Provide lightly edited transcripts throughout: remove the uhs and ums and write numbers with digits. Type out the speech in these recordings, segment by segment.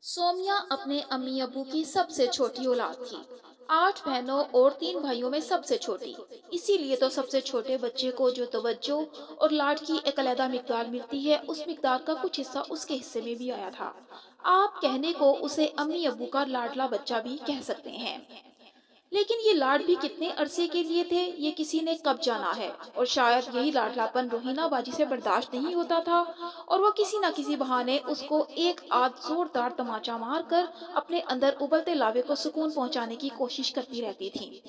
सोमिया अपने अम्मी अब्बू की सबसे छोटी औलाद थी। 8 बहनों और 3 भाइयों में सबसे छोटी। इसीलिए तो सबसे छोटे बच्चे को जो तवज्जो और लाड की एक अलग मिकदार मिलती है, उस मिकदार का कुछ हिस्सा उसके हिस्से में भी आया था। आप कहने को उसे अम्मी अब्बू का लाडला बच्चा भी कह सकते हैं। लेकिन ये लाड भी कितने अरसे के लिए थे, ये किसी ने कब जाना है। और शायद यही लाडलापन रोहिना बाजी से बर्दाश्त नहीं होता था, और वो किसी न किसी बहाने उसको एक आध जोरदार तमाचा मार कर अपने अंदर उबलते लावे को सुकून पहुंचाने की कोशिश करती रहती थी।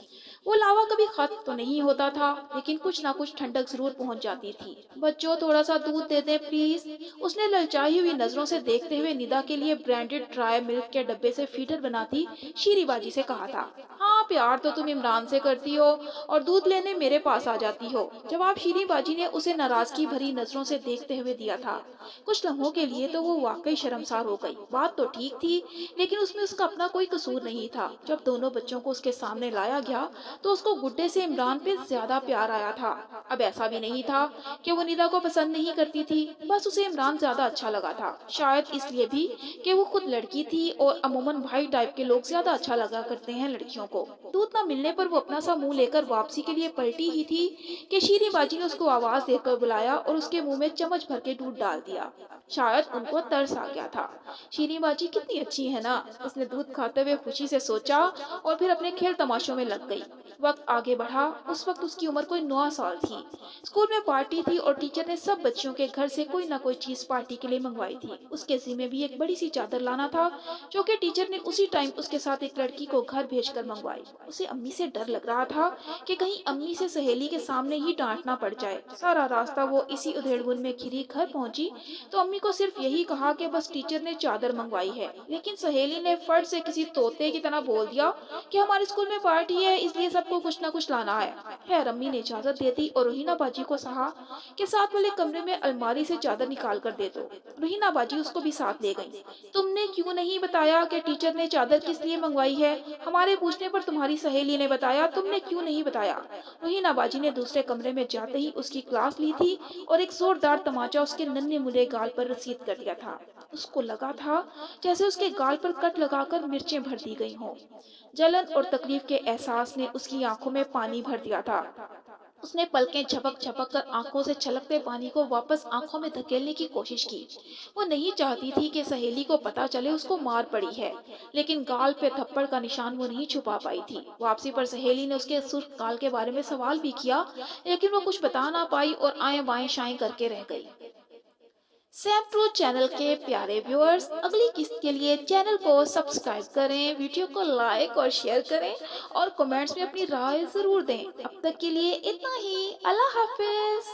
वो लावा कभी खत्म तो नहीं होता था, लेकिन कुछ ना कुछ ठंडक जरूर पहुंच जाती थी। बच्चों, थोड़ा सा दूध दे दे प्लीज। उसने ललचाई हुई नजरों से देखते हुए निदा के लिए ब्रांडेड ड्राई मिल्क के डब्बे से फीडर बनाती शीरी बाजी से कहा था। हाँ, प्यार तो तुम इमरान से करती हो और दूध लेने मेरे पास आ जाती हो। जवाब शीरी बाजी ने उसे नाराजगी भरी नजरों से देखते हुए दिया था। कुछ लम्हों के लिए तो वो वाकई शर्मसार हो गई। बात तो ठीक थी, लेकिन उसमें उसका अपना कोई कसूर नहीं था। जब दोनों बच्चों को उसके सामने लाया गया तो उसको गुड्डे से इमरान पे ज्यादा प्यार आया था। अब ऐसा भी नहीं था कि वो निदा को पसंद नहीं करती थी, बस उसे इमरान ज्यादा अच्छा लगा था। शायद इसलिए भी कि वो खुद लड़की थी, और अमूमन भाई टाइप के लोग ज्यादा अच्छा लगा करते हैं लड़कियों को। दूध न मिलने पर वो अपना सा मुंह लेकर वापसी के लिए पलटी ही थी कि शीरी बाजी ने उसको आवाज देकर बुलाया और उसके मुंह में चम्मच भर के दूध डाल दिया। शायद उनको तरस आ गया था। शीरी बाजी कितनी अच्छी है ना, उसने दूध खाते हुए खुशी से सोचा, और फिर अपने खेल तमाशों में लग गई। वक्त आगे बढ़ा। उस वक्त उसकी उम्र कोई 9 साल थी। स्कूल में पार्टी थी और टीचर ने सब बच्चों के घर से कोई ना कोई चीज पार्टी के लिए मंगवाई थी। उसके जिम्मे भी एक बड़ी सी चादर लाना था, जो कि टीचर ने उसी टाइम उसके साथ एक लड़की को घर भेजकर मंगवाई। उसे अम्मी से डर लग रहा था कि कहीं अम्मी से सहेली के सामने ही डांटना पड़ जाए। सारा रास्ता वो इसी उधेड़बुन में घिरी घर पहुंची तो अम्मी को सिर्फ यही कहा कि बस टीचर ने चादर मंगवाई है। लेकिन सहेली ने फट से किसी तोते की तरह बोल दिया कि हमारे स्कूल में पार्टी है, इसलिए सबको कुछ ना कुछ लाना है। खैर, अम्मी ने इजाजत दे दी और रोहिना बाजी को कहा कि साथ वाले कमरे में अलमारी से चादर निकाल कर दे दो। रोहिना बाजी उसको भी साथ ले गई। तुमने क्यों नहीं बताया कि टीचर ने चादर किस लिए मंगवाई है? हमारे पूछने पर तुम्हारी सहेली ने बताया, तुमने क्यों नहीं बताया? रोहिना बाजी ने दूसरे कमरे में जाते ही उसकी क्लास ली थी और एक जोरदार तमाचा उसके नन्हे मुन्ने गाल पर रसीद कर दिया था। उसको लगा था जैसे उसके गाल पर कट लगाकर मिर्चें भर दी गई हों। जलन और तकलीफ के एहसास ने उसकी आंखों में पानी भर दिया था। उसने पलकें झपक झपक कर आंखों से छलकते पानी को वापस आंखों में धकेलने की कोशिश की। वो नहीं चाहती थी कि सहेली को पता चले उसको मार पड़ी है, लेकिन गाल पे थप्पड़ का निशान वो नहीं छुपा पाई थी। वापसी पर सहेली ने उसके सुर्ख गाल के बारे में सवाल भी किया, लेकिन वो कुछ बता ना पाई और आए बाएं शाएं करके रह गई। सैम ट्रूथ चैनल के प्यारे व्यूअर्स, अगली किस्त के लिए चैनल को सब्सक्राइब करें, वीडियो को लाइक और शेयर करें, और कमेंट्स में अपनी राय जरूर दें। अब तक के लिए इतना ही। अल्लाह हाफिज।